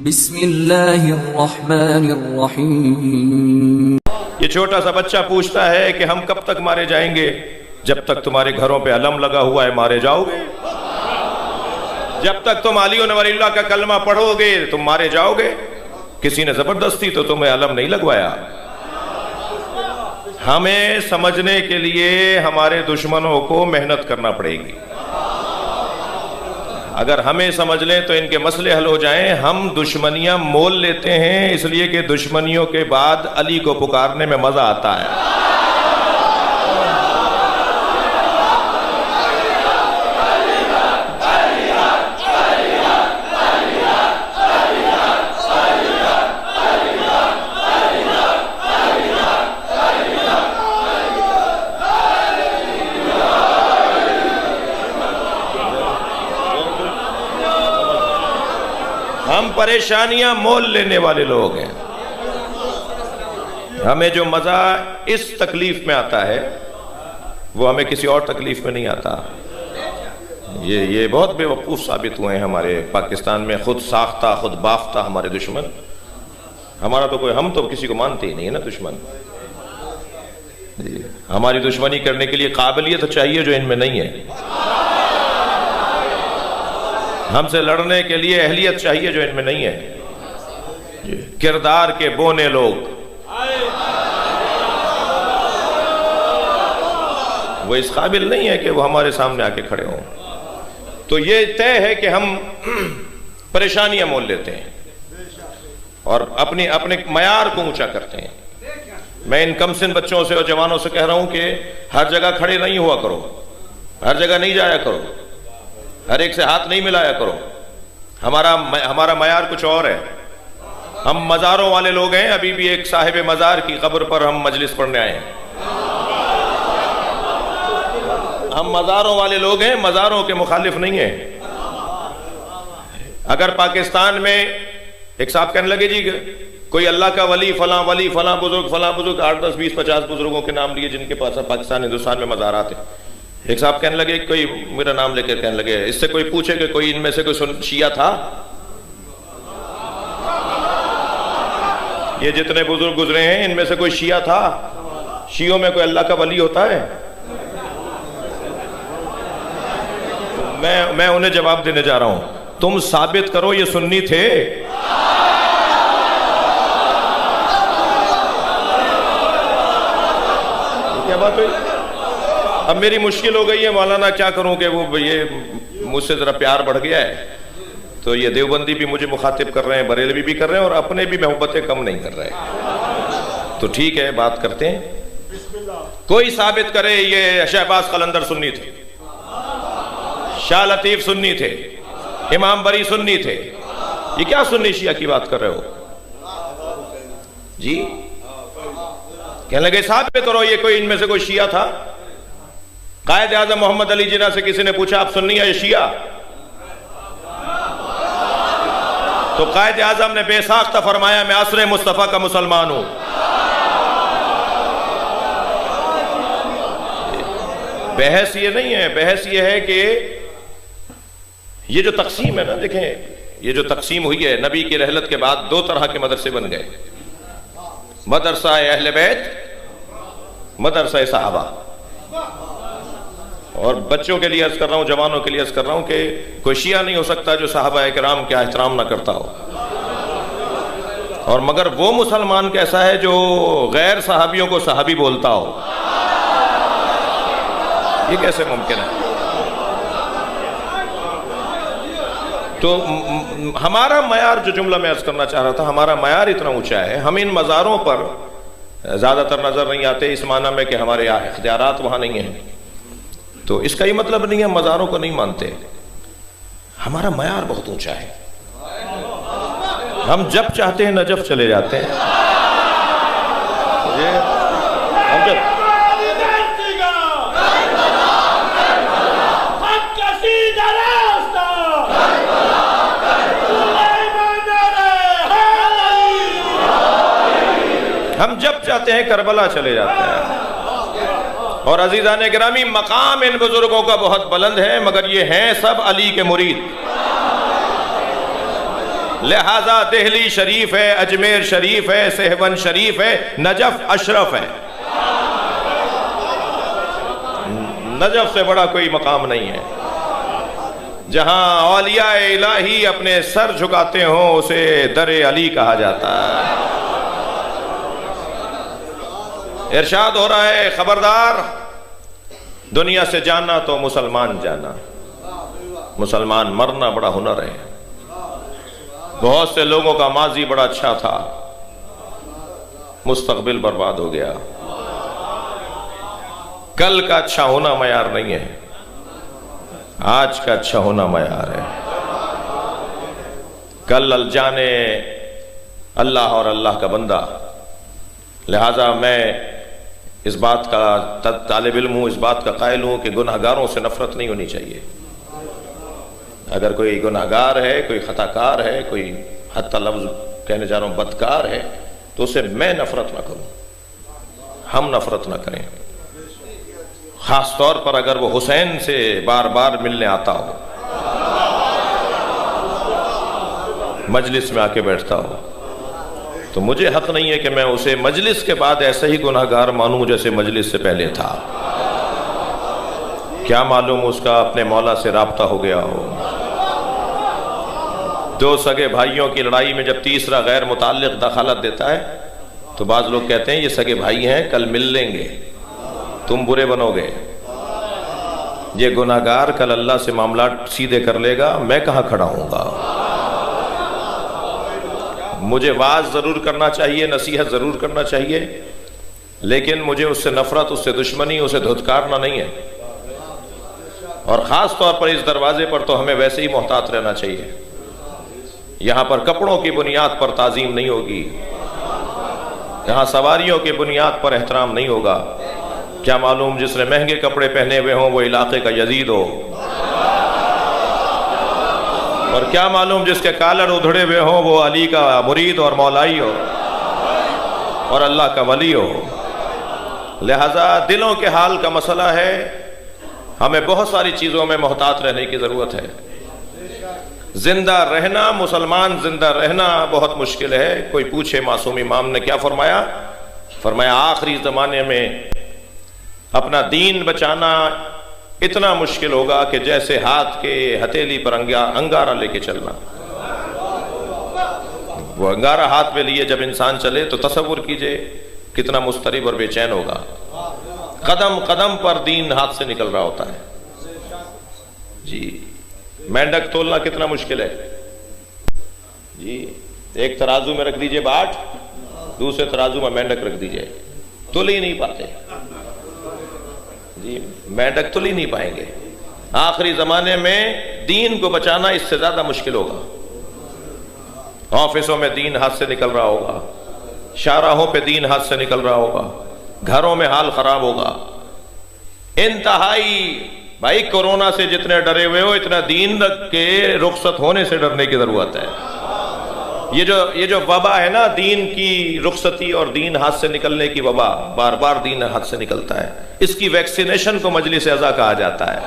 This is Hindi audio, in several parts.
बिस्मिल्लाहिर्रहमानिर्रहीम। ये छोटा सा बच्चा पूछता है कि हम कब तक मारे जाएंगे? जब तक तुम्हारे घरों पे अलम लगा हुआ है मारे जाओगे। जब तक तुम अली व वलील्लाह का कलमा पढ़ोगे तुम मारे जाओगे। किसी ने जबरदस्ती तो तुम्हें अलम नहीं लगवाया। हमें समझने के लिए हमारे दुश्मनों को मेहनत करना पड़ेगी। अगर हमें समझ लें तो इनके मसले हल हो जाएं। हम दुश्मनियां मोल लेते हैं इसलिए कि दुश्मनियों के बाद अली को पुकारने में मजा आता है। हम परेशानियां मोल लेने वाले लोग हैं। हमें जो मजा इस तकलीफ में आता है वो हमें किसी और तकलीफ में नहीं आता। ये बहुत बेवकूफ साबित हुए हैं हमारे पाकिस्तान में, खुद साख्ता खुद बाफ्ता हमारे दुश्मन। हमारा तो कोई, हम तो किसी को मानते ही नहीं है ना दुश्मन। हमारी दुश्मनी करने के लिए काबिलियत चाहिए जो इनमें नहीं है। हमसे लड़ने के लिए अहलियत चाहिए जो इनमें नहीं है। किरदार के बोने लोग, वो इस काबिल नहीं है कि वो हमारे सामने आके खड़े हों। तो ये तय है कि हम परेशानियां मोल लेते हैं और अपने मयार को ऊंचा करते हैं। मैं इन कमसिन बच्चों से और जवानों से कह रहा हूं कि हर जगह खड़े नहीं हुआ करो, हर जगह नहीं जाया करो, हर एक से हाथ नहीं मिलाया करो। हमारा मयार कुछ और है। हम मज़ारों वाले लोग हैं। अभी भी एक साहिब मज़ार की कब्र पर हम मजलिस पढ़ने आए हैं। हम मज़ारों वाले लोग हैं, मज़ारों के मुखालिफ नहीं है। अगर पाकिस्तान में एक साहब कहने लगे जी कोई अल्लाह का वली फला बुजुर्ग 8, 10, 20, 50 बुजुर्गों के नाम लिए जिनके पास पाकिस्तान हिंदुस्तान में मज़ारात है। एक साहब कहने लगे, कोई मेरा नाम लेकर कहने लगे, इससे कोई पूछे कि कोई इनमें से कोई शिया था? ये जितने बुजुर्ग गुजरे हैं इनमें से कोई शिया था? शियों में कोई अल्लाह का वली होता है? मैं उन्हें जवाब देने जा रहा हूं, तुम साबित करो ये सुन्नी थे। क्या बात हुई? अब मेरी मुश्किल हो गई है मौलाना, क्या करूं कि वो ये मुझसे जरा प्यार बढ़ गया है तो ये देवबंदी भी मुझे मुखातिब कर रहे हैं, बरेलवी भी कर रहे हैं और अपने भी मोहब्बतें कम नहीं कर रहे। तो ठीक है, बात करते हैं। कोई साबित करे ये शहबाज कलंदर सुन्नी थे, शाह लतीफ सुन्नी थे, इमाम बरी सुन्नी थे। ये क्या सुन्नी शिया की बात कर रहे हो जी? कहने लगे साबित करो ये कोई इनमें से कोई शिया था। कायद आज़म मोहम्मद अली जिन्ना से किसी ने पूछा आप सुन्नी या शिया? तो कायद आज़म ने बेसाख्ता फरमाया मैं असरे मुस्तफ़ा का मुसलमान हूं। बहस ये नहीं है, बहस ये है कि ये जो तकसीम है ना, देखें ये जो तकसीम हुई है नबी की रहलत के बाद 2 तरह के मदरसे बन गए। मदरसा अहले बैत, मदरसा सहाबा। और बच्चों के लिए अर्ज कर रहा हूं, जवानों के लिए अर्ज कर रहा हूं कि कोई शिया नहीं हो सकता जो साहबा किराम का एहतराम ना करता हो। और मगर वो मुसलमान कैसा है जो गैर सहाबियों को सहाबी बोलता हो? ये कैसे मुमकिन है? तो हमारा मयार, जो जुमला मैं अर्ज करना चाह रहा था, हमारा मयार इतना ऊंचा है, हम इन मज़ारों पर ज्यादातर नजर नहीं आते इस माना में कि हमारे इख्तियारात वहां नहीं है। तो इसका ये मतलब नहीं है मज़ारों को नहीं मानते। हमारा मयार बहुत ऊंचा है। हम जब चाहते हैं नजफ चले जाते हैं। हम जब चाहते हैं करबला चले जाते हैं। और अजीज़ान गिरामी, मकाम इन बुजुर्गों का बहुत बुलंद है, मगर ये हैं सब अली के मुरीद। लिहाजा दिल्ली शरीफ है, अजमेर शरीफ है, सेहवन शरीफ है, नजफ अशरफ है। नजफ से बड़ा कोई मकाम नहीं है। जहां औलिया इलाही अपने सर झुकाते हो उसे दरे अली कहा जाता है। इरशाद हो रहा है, खबरदार, दुनिया से जाना तो मुसलमान जाना, मुसलमान मरना बड़ा हुनर है। बहुत से लोगों का माजी बड़ा अच्छा था, मुस्तकबिल बर्बाद हो गया। कल का अच्छा होना मयार नहीं है, आज का अच्छा होना मयार है। कल अल जाने अल्लाह और अल्लाह का बंदा। लिहाजा मैं इस बात का तालिब इल्म हूं, इस बात का कायल हूं कि गुनाहगारों से नफरत नहीं होनी चाहिए। अगर कोई गुनाहगार है, कोई खताकार है, कोई हत्ता लफ्ज कहने जा रहा हूं बदकार है, तो उसे मैं नफरत ना करूं, हम नफरत ना करें। खास तौर पर अगर वो हुसैन से बार बार मिलने आता हो, मजलिस में आके बैठता हो, तो मुझे हक नहीं है कि मैं उसे मजलिस के बाद ऐसे ही गुनाहगार मानूं जैसे मजलिस से पहले था। क्या मालूम उसका अपने मौला से राब्ता हो गया हो। दो सगे भाइयों की लड़ाई में जब तीसरा गैर मुताल्लिक दखलत देता है तो बाज लोग कहते हैं ये सगे भाई हैं, कल मिल लेंगे, तुम बुरे बनोगे। ये गुनाहगार कल अल्लाह से मामला सीधे कर लेगा, मैं कहां खड़ा हूंगा। मुझे वाज जरूर करना चाहिए, नसीहत जरूर करना चाहिए, लेकिन मुझे उससे नफरत, उससे दुश्मनी, उसे धुतकारना नहीं है। और खास तौर पर इस दरवाजे पर तो हमें वैसे ही मोहतात रहना चाहिए। यहां पर कपड़ों की बुनियाद पर ताजीम नहीं होगी, यहां सवारियों की बुनियाद पर एहतराम नहीं होगा। क्या मालूम जिसने महंगे कपड़े पहने हुए हों वो इलाके का यजीद हो, और क्या मालूम जिसके कालर उधड़े हुए हों वो अली का मुरीद और मौलाई हो और अल्लाह का वली हो। लिहाजा दिलों के हाल का मसला है, हमें बहुत सारी चीज़ों में मोहतात रहने की ज़रूरत है। जिंदा रहना, मुसलमान जिंदा रहना बहुत मुश्किल है। कोई पूछे मासूम इमाम ने क्या फरमाया? फरमाया आखिरी ज़माने में अपना दीन बचाना इतना मुश्किल होगा कि जैसे हाथ के हथेली पर अंगारा लेके चलना। वो अंगारा हाथ में लिए जब इंसान चले तो तसव्वुर कीजिए कितना मुस्तरिब और बेचैन होगा। कदम कदम पर दीन हाथ से निकल रहा होता है जी। मेंढक तोलना कितना मुश्किल है जी। एक तराजू में रख दीजिए बाट, दूसरे तराजू में मेंढक रख दीजिए, तुल ही नहीं पाते जी, मेंढक तुल ही नहीं पाएंगे। आखिरी जमाने में दीन को बचाना इससे ज्यादा मुश्किल होगा। ऑफिसों में दीन हाथ से निकल रहा होगा, शाहराहों पे दीन हाथ से निकल रहा होगा, घरों में हाल खराब होगा। इंतहाई भाई, कोरोना से जितने डरे हुए हो इतना दीन के रुखसत होने से डरने की जरूरत है। ये जो वबा है ना, दीन की रुखसती और दीन हाथ से निकलने की वबा, बार बार दीन हाथ से निकलता है, इसकी वैक्सीनेशन को मजलिस अज़ा कहा जाता है।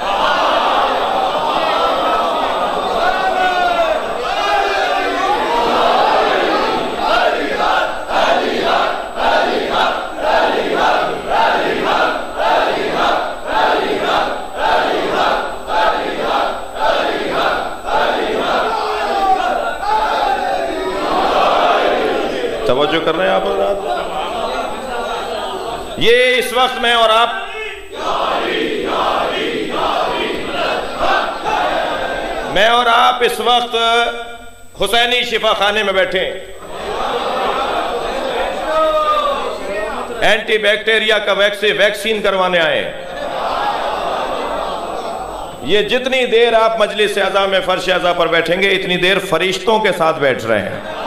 तवज्जो कर रहे हैं आप? ये इस वक्त मैं और आप इस वक्त हुसैनी शिफा खाने में बैठे, एंटी बैक्टीरिया का वैक्सीन करवाने आए। ये जितनी देर आप मजलिस अज़ा में फर्श अज़ा पर बैठेंगे इतनी देर फरिश्तों के साथ बैठ रहे हैं।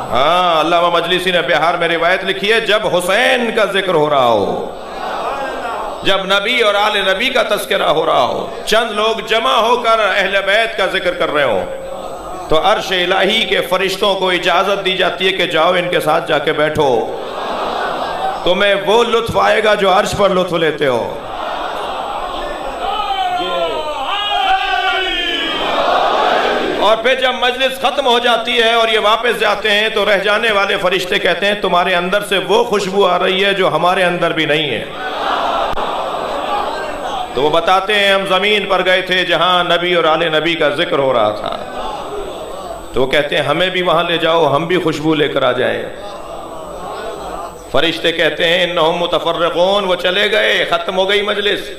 हाँ, अल्लामा मजलिसी ने बिहार में रिवायत लिखी है, जब हुसैन का जिक्र हो रहा हो, जब नबी और आले नबी का तस्करा हो रहा हो, चंद लोग जमा होकर अहले बैत का जिक्र कर रहे हो, तो अर्श इलाही के फरिश्तों को इजाजत दी जाती है कि जाओ इनके साथ जाके बैठो, तुम्हें वो लुत्फ आएगा जो अर्श पर लुत्फ लेते हो। और फिर जब मजलिस खत्म हो जाती है और ये वापस जाते हैं तो रह जाने वाले फरिश्ते कहते हैं तुम्हारे अंदर से वो खुशबू आ रही है जो हमारे अंदर भी नहीं है। तो वो बताते हैं हम जमीन पर गए थे जहां नबी और आले नबी का जिक्र हो रहा था। तो वो कहते हैं हमें भी वहां ले जाओ, हम भी खुशबू लेकर आ जाएं। फरिश्ते कहते हैं इन्नहुम मुतफर्रिकून, वो चले गए, खत्म हो गई मजलिस।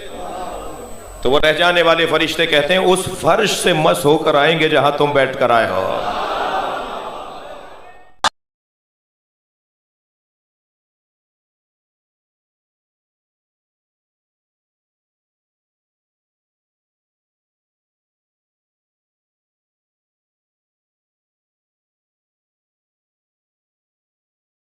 तो वो रह जाने वाले फरिश्ते कहते हैं उस फर्श से मस होकर आएंगे जहां तुम बैठ कर आए हो।